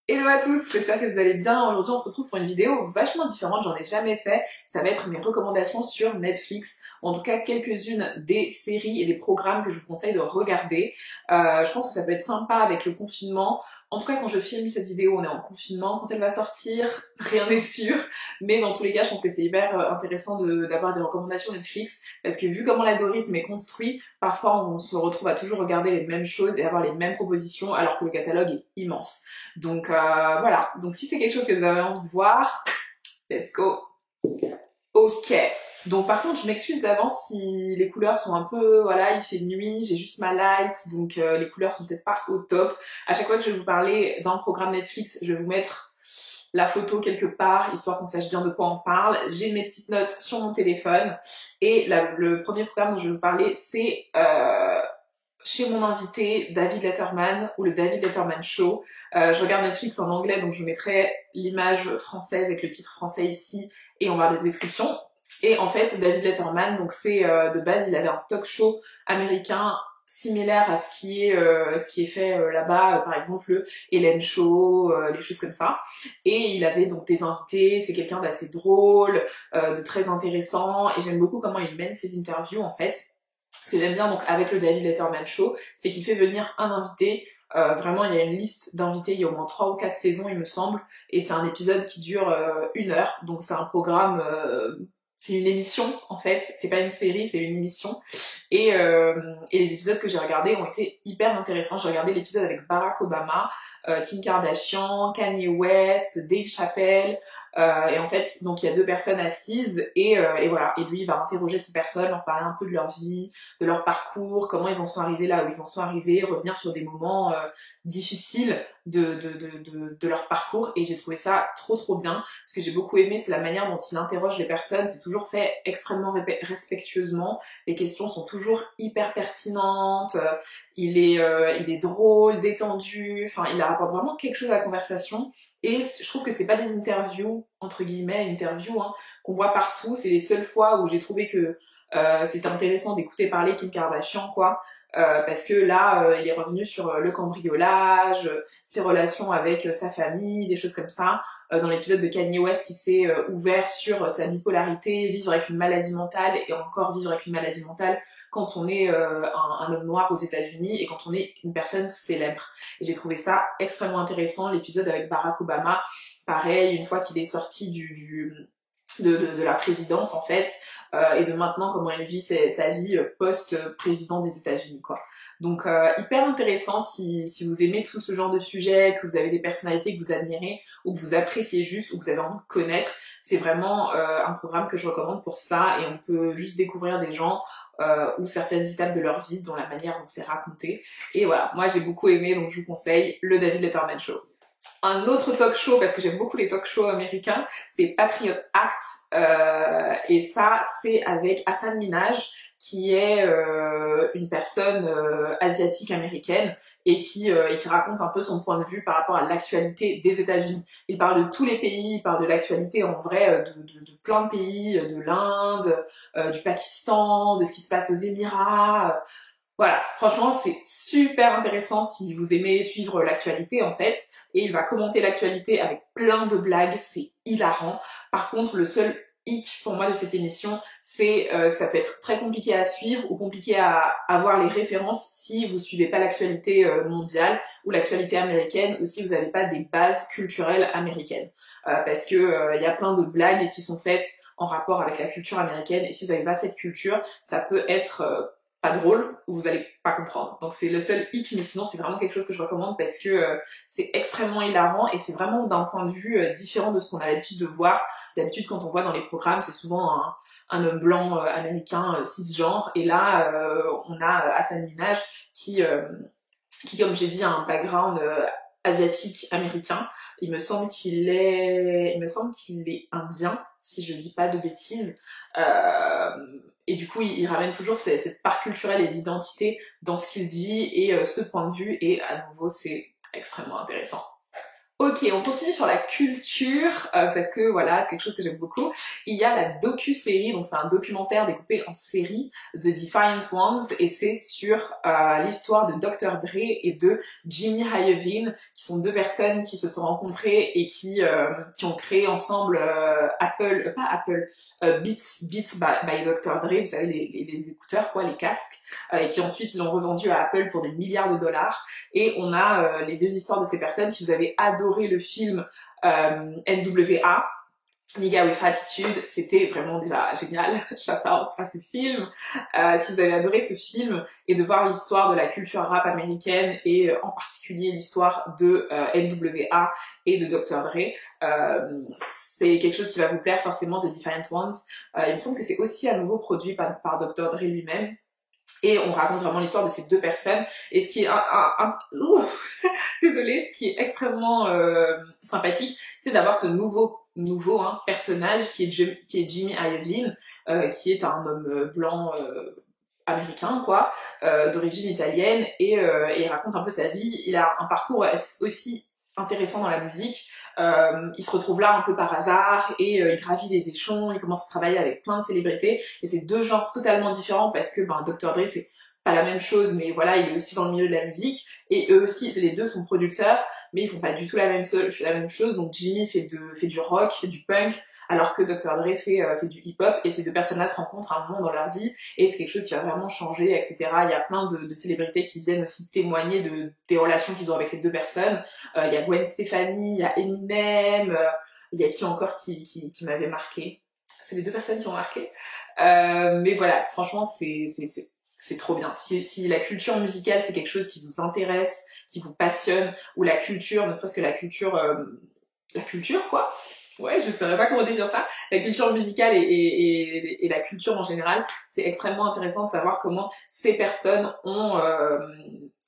Hello à tous, j'espère que vous allez bien. Aujourd'hui on se retrouve pour une vidéo vachement différente, j'en ai jamais fait. Ça va être mes recommandations sur Netflix, ou en tout cas quelques-unes des séries et des programmes que je vous conseille de regarder. Je pense que ça peut être sympa avec le confinement. En tout cas quand je filme cette vidéo on est en confinement, quand elle va sortir, rien n'est sûr. Mais dans tous les cas je pense que c'est hyper intéressant d'avoir des recommandations Netflix, parce que vu comment l'algorithme est construit, parfois on se retrouve à toujours regarder les mêmes choses et avoir les mêmes propositions alors que le catalogue est immense. Donc voilà, donc si c'est quelque chose que vous avez envie de voir, let's go. Ok. Donc par contre, je m'excuse d'avance si les couleurs sont un peu, voilà, il fait nuit, j'ai juste ma light, donc les couleurs sont peut-être pas au top. À chaque fois que je vais vous parler d'un programme Netflix, je vais vous mettre la photo quelque part, histoire qu'on sache bien de quoi on parle. J'ai mes petites notes sur mon téléphone, et le premier programme dont je vais vous parler, c'est chez mon invité David Letterman, ou le David Letterman Show. Je regarde Netflix en anglais, donc je vous mettrai l'image française avec le titre français ici et en barre de description. Et en fait, David Letterman, donc c'est de base, il avait un talk show américain similaire à ce qui est fait là-bas, par exemple le Ellen Show, les choses comme ça. Et il avait donc des invités, c'est quelqu'un d'assez drôle, de très intéressant, et j'aime beaucoup comment il mène ses interviews en fait. Ce que j'aime bien donc avec le David Letterman Show, c'est qu'il fait venir un invité. Vraiment, il y a une liste d'invités, il y a au moins 3 ou 4 saisons, il me semble, et c'est un épisode qui dure 1 heure, donc c'est un programme, c'est une émission en fait, c'est pas une série, c'est une émission. Et les épisodes que j'ai regardés ont été hyper intéressants. J'ai regardé l'épisode avec Barack Obama, Kim Kardashian, Kanye West, Dave Chappelle, et en fait, donc il y a 2 personnes assises, et voilà. Et lui, il va interroger ces personnes, leur parler un peu de leur vie, de leur parcours, comment ils en sont arrivés là où ils en sont arrivés, revenir sur des moments difficiles de leur parcours. Et j'ai trouvé ça trop bien. Ce que j'ai beaucoup aimé, c'est la manière dont il interroge les personnes. C'est toujours fait extrêmement respectueusement. Les questions sont toujours hyper pertinentes. Il est drôle, détendu. Enfin, il apporte vraiment quelque chose à la conversation. Et je trouve que c'est pas des interviews, entre guillemets, interviews, hein, qu'on voit partout. C'est les seules fois où j'ai trouvé que c'était intéressant d'écouter parler Kim Kardashian, quoi. Parce que là, il est revenu sur le cambriolage, ses relations avec sa famille, des choses comme ça. Dans l'épisode de Kanye West, il s'est ouvert sur sa bipolarité, vivre avec une maladie mentale, et encore vivre avec une maladie mentale quand on est un homme noir aux États-Unis et quand on est une personne célèbre. Et j'ai trouvé ça extrêmement intéressant. L'épisode avec Barack Obama, pareil, une fois qu'il est sorti de la présidence en fait, et de maintenant comment il vit sa vie post-président des États-Unis, quoi. Donc hyper intéressant si vous aimez tout ce genre de sujet, que vous avez des personnalités que vous admirez ou que vous appréciez juste ou que vous avez envie de connaître. C'est vraiment un programme que je recommande pour ça, et on peut juste découvrir des gens ou certaines étapes de leur vie dans la manière dont c'est raconté. Et voilà, moi j'ai beaucoup aimé, donc je vous conseille le David Letterman Show. Un autre talk show, parce que j'aime beaucoup les talk shows américains, c'est Patriot Act, et ça c'est avec Hasan Minhaj, qui est une personne asiatique américaine, et qui raconte un peu son point de vue par rapport à l'actualité des États-Unis. Il parle de tous les pays, il parle de l'actualité en vrai de plein de pays, de l'Inde, du Pakistan, de ce qui se passe aux Émirats. Voilà, franchement, c'est super intéressant si vous aimez suivre l'actualité en fait. Et il va commenter l'actualité avec plein de blagues, c'est hilarant. Par contre, le seul hic pour moi de cette émission, c'est que ça peut être très compliqué à suivre ou compliqué à avoir les références si vous suivez pas l'actualité mondiale ou l'actualité américaine, ou si vous n'avez pas des bases culturelles américaines. Parce que y a plein de blagues qui sont faites en rapport avec la culture américaine, et si vous n'avez pas cette culture, ça peut être pas drôle, ou vous allez pas comprendre. Donc c'est le seul hic, mais sinon c'est vraiment quelque chose que je recommande, parce que c'est extrêmement hilarant, et c'est vraiment d'un point de vue différent de ce qu'on a l'habitude de voir. D'habitude, quand on voit dans les programmes, c'est souvent un homme blanc américain cisgenre, et là on a Hasan Minhaj qui, comme j'ai dit, a un background asiatique américain. Il me semble qu'il est indien, si je dis pas de bêtises. Et du coup, il ramène toujours cette part culturelle et d'identité dans ce qu'il dit, et ce point de vue, et à nouveau, c'est extrêmement intéressant. Ok, on continue sur la culture parce que voilà, c'est quelque chose que j'aime beaucoup. Il y a la docu-série, donc c'est un documentaire découpé en série, The Defiant Ones, et c'est sur l'histoire de Dr. Dre et de Jimmy Iovine, qui sont deux personnes qui se sont rencontrées et qui ont créé ensemble Beats by Dr. Dre, vous savez les écouteurs quoi, les casques, et qui ensuite l'ont revendu à Apple pour des milliards de dollars. Et on a les deux histoires de ces personnes. Si vous avez adoré le film NWA, Nigga with Attitude, c'était vraiment déjà génial. Shout out à ce film. Si vous avez adoré ce film et de voir l'histoire de la culture rap américaine et en particulier l'histoire de NWA et de Dr. Dre, c'est quelque chose qui va vous plaire forcément, The Defiant Ones. Il me semble que c'est aussi à nouveau produit par Dr. Dre lui-même. Et on raconte vraiment l'histoire de ces deux personnes. Et ce qui est désolée, ce qui est extrêmement sympathique, c'est d'avoir ce nouveau personnage qui est Jimmy Iovine, qui est un homme blanc américain, quoi, d'origine italienne, et il raconte un peu sa vie. Il a un parcours aussi intéressant dans la musique. Il se retrouve là un peu par hasard et il gravit les échelons, il commence à travailler avec plein de célébrités et c'est deux genres totalement différents parce que Dr. Dre c'est pas la même chose mais voilà il est aussi dans le milieu de la musique et eux aussi les deux sont producteurs mais ils font pas du tout la même chose. Donc Jimmy fait du rock, du punk, alors que Dr. Dre fait du hip-hop et ces deux personnes-là se rencontrent à un moment dans leur vie et c'est quelque chose qui va vraiment changer, etc. Il y a plein de célébrités qui viennent aussi témoigner des relations qu'ils ont avec les deux personnes. Il y a Gwen Stefani, il y a Eminem, il y a qui encore qui m'avait marqué. C'est les deux personnes qui ont marqué. Mais voilà, franchement, c'est trop bien. Si la culture musicale, c'est quelque chose qui vous intéresse, qui vous passionne, ou la culture, ne serait-ce que la culture quoi, ouais, je saurais pas comment dire ça, la culture musicale et la culture en général, c'est extrêmement intéressant de savoir comment ces personnes ont,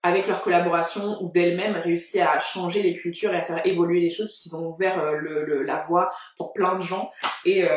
avec leur collaboration ou d'elles-mêmes, réussi à changer les cultures et à faire évoluer les choses, puisqu'ils ont ouvert la voie pour plein de gens, et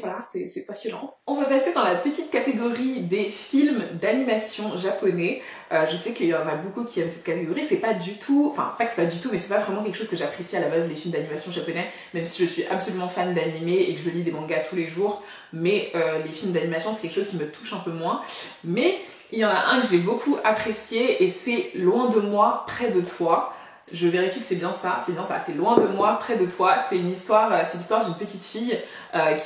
voilà, c'est passionnant. On va passer dans la petite catégorie des films d'animation japonais. Je sais qu'il y en a beaucoup qui aiment cette catégorie. C'est pas du tout, enfin pas que c'est pas du tout, mais c'est pas vraiment quelque chose que j'apprécie à la base, les films d'animation japonais, même si je suis absolument fan d'anime et que je lis des mangas tous les jours. Mais les films d'animation, c'est quelque chose qui me touche un peu moins. Mais il y en a un que j'ai beaucoup apprécié et c'est Loin de moi, près de toi. Je vérifie que c'est bien ça, c'est Loin de moi, près de toi. C'est l'histoire d'une petite fille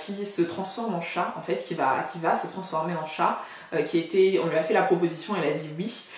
qui se transforme en chat, en fait, qui va se transformer en chat, on lui a fait la proposition, elle a dit oui,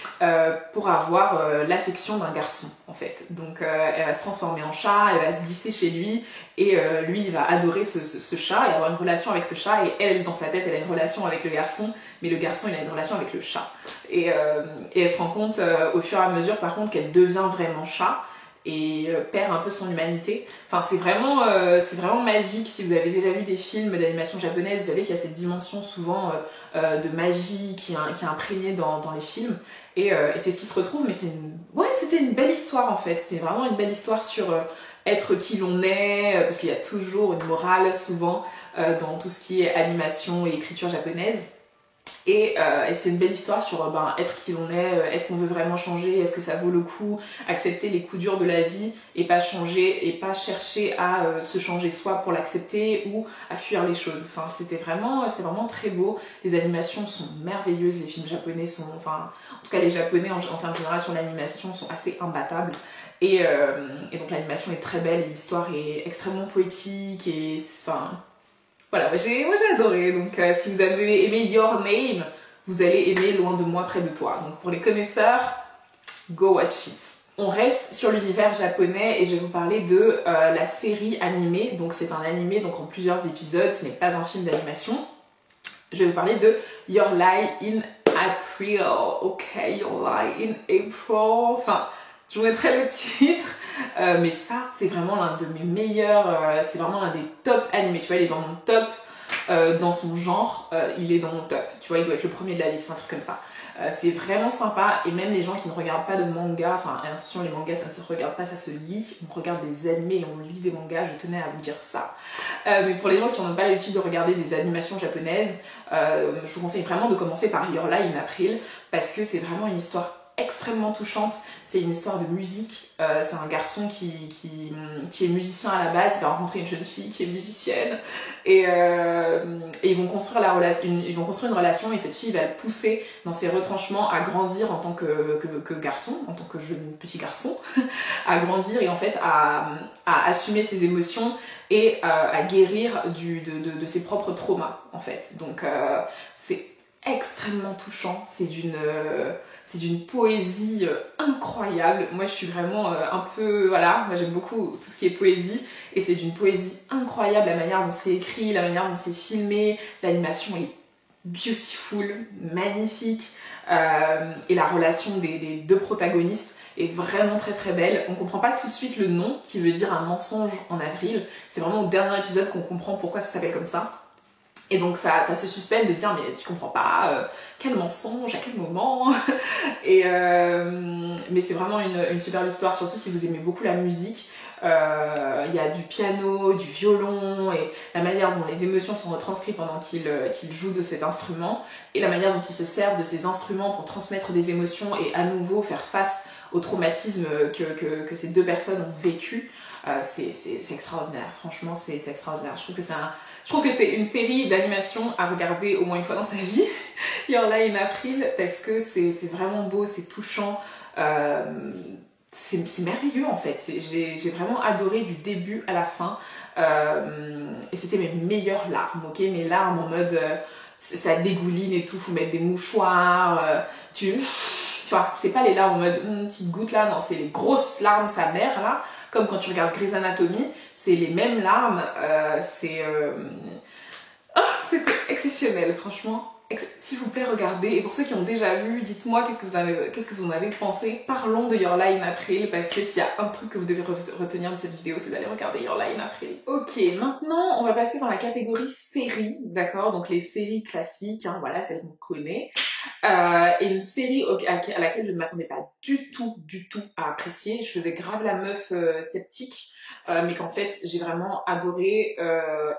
pour avoir l'affection d'un garçon, en fait. Donc elle va se transformer en chat, elle va se glisser chez lui, et lui il va adorer ce chat et avoir une relation avec ce chat, et elle, dans sa tête, elle a une relation avec le garçon, mais le garçon il a une relation avec le chat. Et elle se rend compte au fur et à mesure par contre qu'elle devient vraiment chat et perd un peu son humanité. Enfin c'est vraiment magique. Si vous avez déjà vu des films d'animation japonaise, vous savez qu'il y a cette dimension souvent de magie qui est imprégnée dans les films. Et c'est ce qui se retrouve, mais c'était une belle histoire en fait. C'était vraiment une belle histoire sur être qui l'on est, parce qu'il y a toujours une morale souvent dans tout ce qui est animation et écriture japonaise. Et c'est une belle histoire sur être qui l'on est, est-ce qu'on veut vraiment changer, est-ce que ça vaut le coup, accepter les coups durs de la vie et pas changer et pas chercher à se changer soi pour l'accepter ou à fuir les choses. Enfin c'est vraiment très beau, les animations sont merveilleuses, les films japonais sont, enfin en tout cas les japonais en termes général sur l'animation sont assez imbattables. Et donc l'animation est très belle et l'histoire est extrêmement poétique et enfin voilà, moi j'ai adoré. Donc si vous avez aimé Your Name, vous allez aimer Loin de moi, près de toi. Donc pour les connaisseurs, go watch it. On reste sur l'univers japonais et je vais vous parler de la série animée. Donc c'est un animé donc en plusieurs épisodes, ce n'est pas un film d'animation. Je vais vous parler de Your Lie in April. Ok, Your Lie in April. Enfin, je vous mettrai le titre. Mais ça, c'est vraiment l'un de mes meilleurs, c'est vraiment l'un des top animés. Tu vois, il est dans mon top, dans son genre, il est dans mon top. Tu vois, il doit être le premier de la liste, un truc comme ça. C'est vraiment sympa, et même les gens qui ne regardent pas de manga, enfin attention, les mangas ça ne se regarde pas, ça se lit. On regarde des animés et on lit des mangas, je tenais à vous dire ça. Mais pour les gens qui n'ont pas l'habitude de regarder des animations japonaises, je vous conseille vraiment de commencer par Your Lie in April, parce que c'est vraiment une histoire extrêmement touchante. C'est une histoire de musique. C'est un garçon qui est musicien à la base, il va rencontrer une jeune fille qui est musicienne et ils vont construire ils vont construire une relation et cette fille va le pousser dans ses retranchements à grandir en tant que garçon, en tant que jeune petit garçon, à grandir et en fait à assumer ses émotions et à guérir de ses propres traumas en fait. Donc c'est extrêmement touchant, c'est d'une poésie incroyable. Moi je suis vraiment un peu, voilà, moi j'aime beaucoup tout ce qui est poésie et c'est d'une poésie incroyable, la manière dont c'est écrit, la manière dont c'est filmé, l'animation est beautiful, magnifique et la relation des deux protagonistes est vraiment très très belle. On comprend pas tout de suite le nom qui veut dire un mensonge en avril, c'est vraiment au dernier épisode qu'on comprend pourquoi ça s'appelle comme ça. Et donc ça, t'as ce suspense de se dire mais tu comprends pas quel mensonge, à quel moment. Et mais c'est vraiment une superbe histoire, surtout si vous aimez beaucoup la musique. Il y a du piano, du violon et la manière dont les émotions sont retranscrites pendant qu'il joue de cet instrument et la manière dont il se sert de ces instruments pour transmettre des émotions et à nouveau faire face au traumatisme que ces deux personnes ont vécu. C'est extraordinaire, franchement c'est extraordinaire. Je trouve que c'est une série d'animation à regarder au moins une fois dans sa vie, Your Lie in April, parce que c'est vraiment beau, c'est touchant, c'est merveilleux en fait. J'ai vraiment adoré du début à la fin, et c'était mes meilleures larmes, ok, mes larmes en mode ça dégouline et tout, faut mettre des mouchoirs, tu vois, c'est pas les larmes en mode petite goutte là, non, c'est les grosses larmes sa mère là. Comme quand tu regardes Grey's Anatomy, c'est les mêmes larmes, c'était exceptionnel, franchement. S'il vous plaît, regardez. Et pour ceux qui ont déjà vu, dites-moi qu'est-ce que vous en avez pensé. Parlons de Your Lie in April, parce que s'il y a un truc que vous devez retenir de cette vidéo, c'est d'aller regarder Your Lie in April. Ok, maintenant, on va passer dans la catégorie séries, d'accord? Donc les séries classiques, hein, voilà, celles qu'on connaît. Et une série à laquelle je ne m'attendais pas du tout à apprécier. Je faisais grave la meuf sceptique, mais qu'en fait j'ai vraiment adoré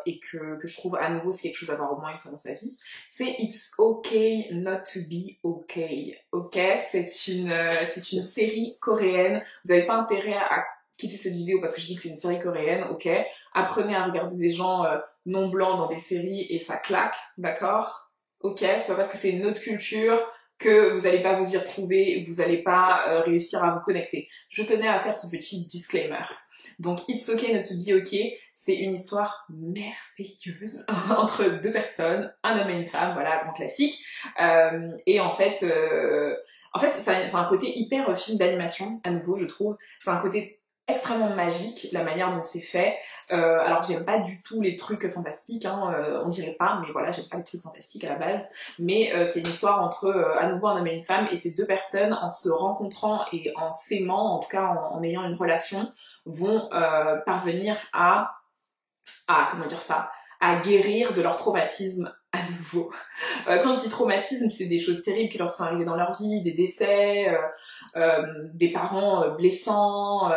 et que je trouve à nouveau c'est quelque chose à voir au moins une fois dans sa vie. C'est It's Okay Not to Be Okay. Ok, c'est une série coréenne. Vous n'avez pas intérêt à quitter cette vidéo parce que je dis que c'est une série coréenne. Ok, apprenez à regarder des gens non blancs dans des séries et ça claque, d'accord? Ok, c'est pas parce que c'est une autre culture que vous allez pas vous y retrouver, que vous allez pas réussir à vous connecter. Je tenais à faire ce petit disclaimer. Donc It's Okay Not to Be Okay, c'est une histoire merveilleuse entre deux personnes, un homme et une femme, voilà, grand classique. Et en fait, c'est un côté hyper film d'animation, à nouveau, je trouve. C'est un côté extrêmement magique, la manière dont c'est fait. Alors j'aime pas du tout les trucs fantastiques, hein, on dirait pas, mais voilà, j'aime pas les trucs fantastiques à la base. Mais c'est une histoire entre à nouveau un homme et une femme, et ces deux personnes, en se rencontrant et en s'aimant, en tout cas en ayant une relation, vont parvenir comment dire ça, à guérir de leur traumatisme à nouveau. Quand je dis traumatisme, c'est des choses terribles qui leur sont arrivées dans leur vie, des décès, des parents blessants,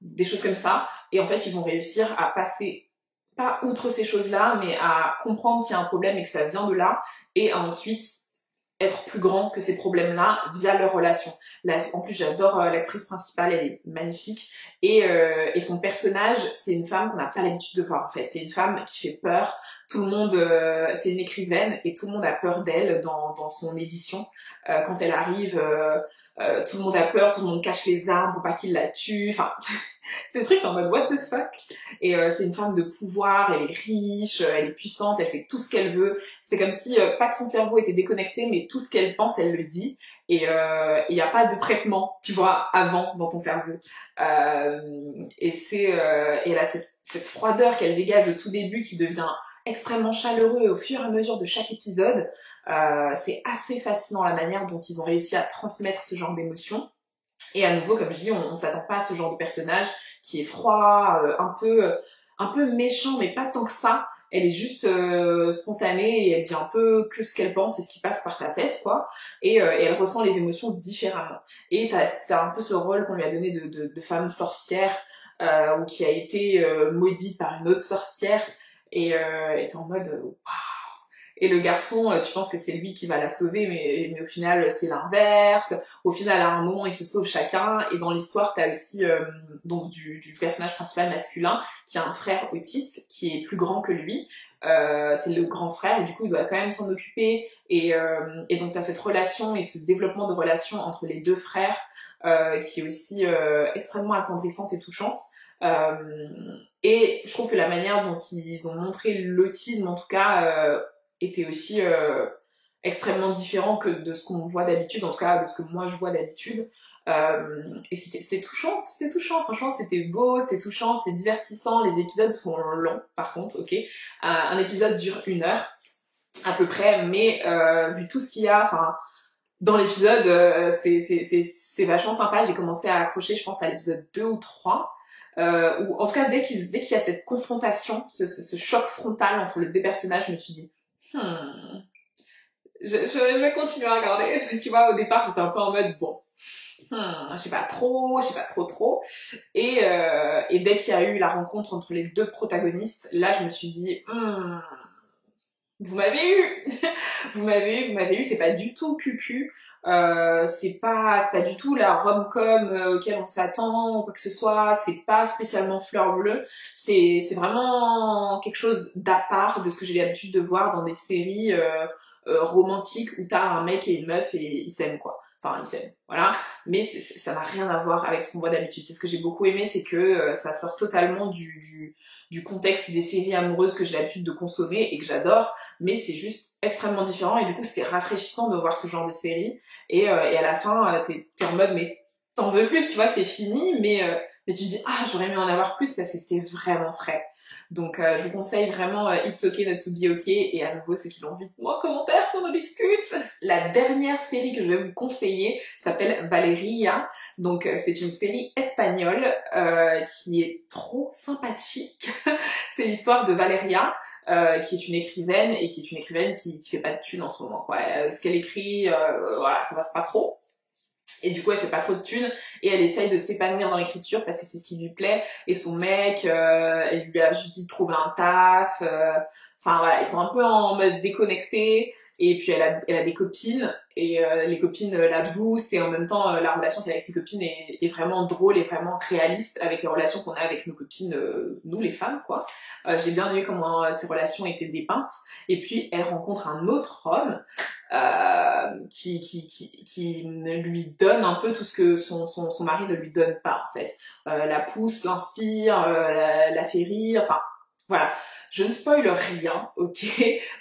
des choses comme ça. Et en fait, ils vont réussir à passer, pas outre ces choses-là, mais à comprendre qu'il y a un problème et que ça vient de là, et à ensuite être plus grand que ces problèmes-là via leur relation. En plus, j'adore l'actrice principale, elle est magnifique. Et son personnage, c'est une femme qu'on n'a pas l'habitude de voir en fait. C'est une femme qui fait peur. Tout le monde, c'est une écrivaine et tout le monde a peur d'elle dans son édition. Quand elle arrive, tout le monde a peur, tout le monde cache les armes pour pas qu'ils la tuent. Enfin, c'est des trucs en mode what the fuck. Et c'est une femme de pouvoir, elle est riche, elle est puissante, elle fait tout ce qu'elle veut. C'est comme si pas que son cerveau était déconnecté, mais tout ce qu'elle pense, elle le dit. Et il n'y a pas de traitement, tu vois, avant dans ton cerveau. Et elle a cette froideur qu'elle dégage au tout début qui devient extrêmement chaleureux au fur et à mesure de chaque épisode. C'est assez fascinant la manière dont ils ont réussi à transmettre ce genre d'émotions. Et à nouveau, comme je dis, on s'attend pas à ce genre de personnage qui est froid, un peu méchant, mais pas tant que ça. Elle est juste spontanée et elle dit un peu que ce qu'elle pense et ce qui passe par sa tête, quoi. Et elle ressent les émotions différemment. Et t'as un peu ce rôle qu'on lui a donné de femme sorcière, ou qui a été maudite par une autre sorcière. Et t'es en mode waouh. et le garçon, tu penses que c'est lui qui va la sauver, mais au final c'est l'inverse. Au final, à un moment, ils se sauvent chacun, et dans l'histoire, t'as aussi donc du personnage principal masculin qui a un frère autiste qui est plus grand que lui. C'est le grand frère et du coup il doit quand même s'en occuper et donc t'as cette relation et ce développement de relation entre les deux frères qui est aussi extrêmement attendrissante et touchante. Et je trouve que la manière dont ils ont montré l'autisme en tout cas était aussi extrêmement différent que de ce qu'on voit d'habitude, en tout cas de ce que moi je vois d'habitude. Et c'était touchant, franchement c'était beau, c'était touchant, c'était divertissant. Les épisodes sont longs par contre, ok, un épisode dure 1 heure à peu près, mais vu tout ce qu'il y a, enfin dans l'épisode, c'est vachement sympa. J'ai commencé à accrocher, je pense, à l'épisode 2 ou 3. Ou en tout cas dès qu'il y a cette confrontation, ce choc frontal entre les deux personnages, je me suis dit je vais continuer à regarder. Tu vois, au départ j'étais un peu en mode bon, je sais pas trop. Et dès qu'il y a eu la rencontre entre les deux protagonistes, là je me suis dit vous m'avez eu vous m'avez eu, c'est pas du tout cucu. C'est pas du tout la rom-com auquel on s'attend ou quoi que ce soit, c'est pas spécialement fleur bleue, c'est vraiment quelque chose d'à part de ce que j'ai l'habitude de voir dans des séries romantiques où t'as un mec et une meuf et ils s'aiment quoi. Enfin, ils s'aiment, voilà. Mais ça n'a rien à voir avec ce qu'on voit d'habitude. C'est ce que j'ai beaucoup aimé, c'est que ça sort totalement du contexte des séries amoureuses que j'ai l'habitude de consommer et que j'adore, mais c'est juste extrêmement différent et du coup c'était rafraîchissant de voir ce genre de série et à la fin t'es en mode mais t'en veux plus, tu vois, c'est fini, mais tu te dis ah j'aurais aimé en avoir plus parce que c'était vraiment frais. Donc je vous conseille vraiment It's Okay Not to Be Okay, et à nouveau ceux qui l'ont vu, dites-moi en commentaire qu'on en discute. La dernière série que je vais vous conseiller s'appelle Valeria, donc c'est une série espagnole qui est trop sympathique. C'est l'histoire de Valeria qui est une écrivaine et qui fait pas de thunes en ce moment quoi. Ce qu'elle écrit voilà, ça passe pas trop. Et du coup, elle fait pas trop de thunes et elle essaye de s'épanouir dans l'écriture parce que c'est ce qui lui plaît. Et son mec, elle lui a juste dit de trouver un taf. Enfin voilà, ils sont un peu en mode déconnecté. Et puis elle a des copines et les copines la boostent et en même temps la relation qu'elle a avec ses copines est vraiment drôle et vraiment réaliste avec les relations qu'on a avec nos copines, nous les femmes quoi. J'ai bien aimé comment ces relations étaient dépeintes. Et puis elle rencontre un autre homme qui lui donne un peu tout ce que son mari ne lui donne pas en fait. La pousse, l'inspire, la fait rire, enfin voilà. Je ne spoile rien, ok.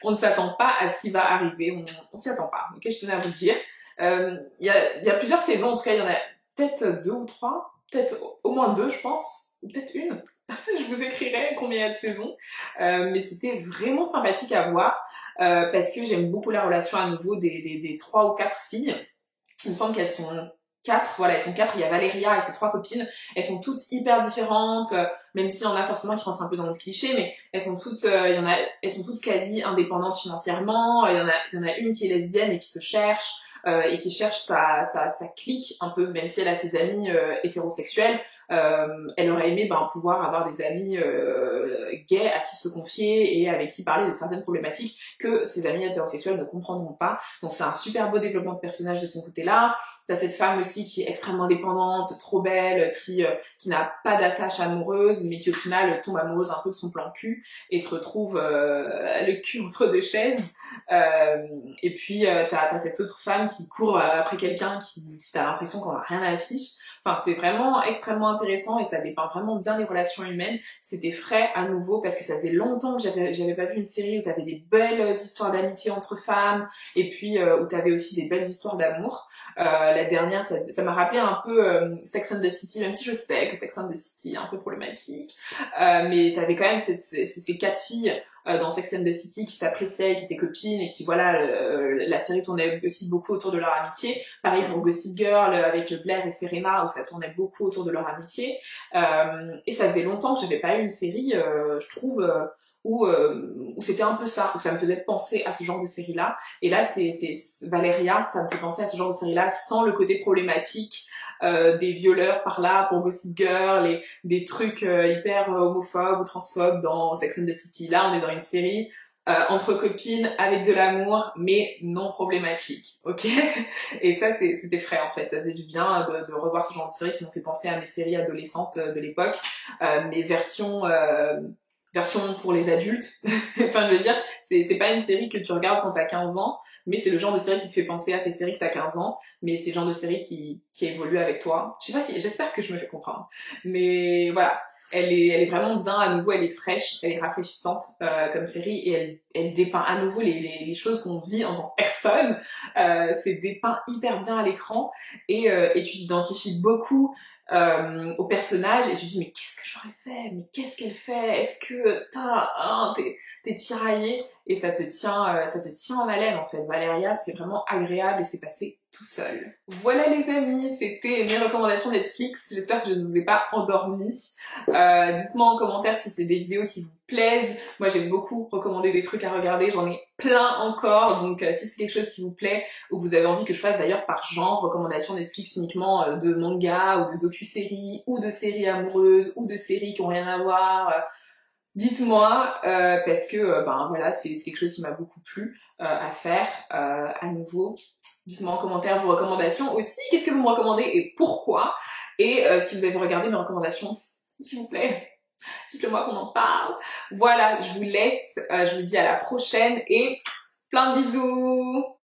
On ne s'attend pas à ce qui va arriver, on s'y attend pas, ok, je tenais à vous le dire. Il y a plusieurs saisons, en tout cas il y en a peut-être 2 ou 3, peut-être au moins 2 je pense, ou peut-être une. Je vous écrirai combien il y a de saisons, mais c'était vraiment sympathique à voir parce que j'aime beaucoup la relation à nouveau des 3 ou 4 filles. Il me semble qu'elles sont 4, voilà, elles sont 4, il y a Valéria et ses 3 copines, elles sont toutes hyper différentes, même s'il y en a forcément qui rentrent un peu dans le cliché, mais elles sont toutes, elles sont toutes quasi indépendantes financièrement, il y en a une qui est lesbienne et qui se cherche, et qui cherche sa clique un peu, même si elle a ses amis hétérosexuels, elle aurait aimé pouvoir avoir des amis gays à qui se confier et avec qui parler de certaines problématiques que ses amis hétérosexuels ne comprendront pas. Donc c'est un super beau développement de personnage de son côté-là. T'as cette femme aussi qui est extrêmement dépendante, trop belle, qui n'a pas d'attache amoureuse, mais qui au final tombe amoureuse un peu de son plan cul et se retrouve le cul entre deux chaises. Et puis t'as cette autre femme qui court après quelqu'un qui t'as l'impression qu'on a rien à affiche. Enfin, c'est vraiment extrêmement intéressant et ça dépeint vraiment bien les relations humaines. C'était frais à nouveau parce que ça faisait longtemps que j'avais pas vu une série où t'avais des belles histoires d'amitié entre femmes et puis où t'avais aussi des belles histoires d'amour. La dernière, ça m'a rappelé un peu Sex and the City, même si je sais que Sex and the City est un peu problématique. Mais t'avais quand même ces 4 filles dans Sex and the City qui s'appréciaient, qui étaient copines et qui voilà, la série tournait aussi beaucoup autour de leur amitié. Pareil pour Gossip Girl avec Blair et Serena où ça tournait beaucoup autour de leur amitié. Et ça faisait longtemps que j'avais pas eu une série, je trouve, où c'était un peu ça, où ça me faisait penser à ce genre de série-là. Et là, c'est Valeria, ça me fait penser à ce genre de série-là sans le côté problématique des violeurs par là pour Gossip Girl et des trucs hyper homophobes ou transphobes dans Sex and the City. Là, on est dans une série entre copines, avec de l'amour, mais non problématique, ok? Et ça, c'était frais en fait, ça faisait du bien de revoir ce genre de séries qui m'ont fait penser à mes séries adolescentes de l'époque, mes versions pour les adultes. Enfin, je veux dire, c'est pas une série que tu regardes quand t'as 15 ans, mais c'est le genre de série qui te fait penser à tes séries que t'as 15 ans, mais c'est le genre de série qui évolue avec toi. Je sais pas si, j'espère que je me fais comprendre. Mais voilà. Elle est vraiment bien, à nouveau, elle est fraîche, elle est rafraîchissante comme série et elle dépeint à nouveau les choses qu'on vit en tant que personne. C'est dépeint hyper bien à l'écran et tu t'identifies beaucoup au personnage et tu te dis mais qu'est-ce que j'aurais fait, mais qu'est-ce qu'elle fait, est-ce que t'es tiraillé et ça te tient en haleine en fait. Valéria, c'est vraiment agréable et c'est passé tout seul. Voilà les amis, c'était mes recommandations Netflix. J'espère que je ne vous ai pas endormi. Dites-moi en commentaire si c'est des vidéos qui vous plaisent. Moi j'aime beaucoup recommander des trucs à regarder, j'en ai plein encore, donc si c'est quelque chose qui vous plaît ou que vous avez envie que je fasse d'ailleurs par genre, recommandations Netflix uniquement de manga ou de docu-séries ou de séries amoureuses ou de séries qui ont rien à voir, dites-moi parce que ben voilà, c'est quelque chose qui m'a beaucoup plu à faire à nouveau. Dites-moi en commentaire vos recommandations aussi, qu'est-ce que vous me recommandez et pourquoi, et si vous avez regardé mes recommandations, s'il vous plaît, dites-le moi qu'on en parle. Voilà, je vous laisse, je vous dis à la prochaine et plein de bisous.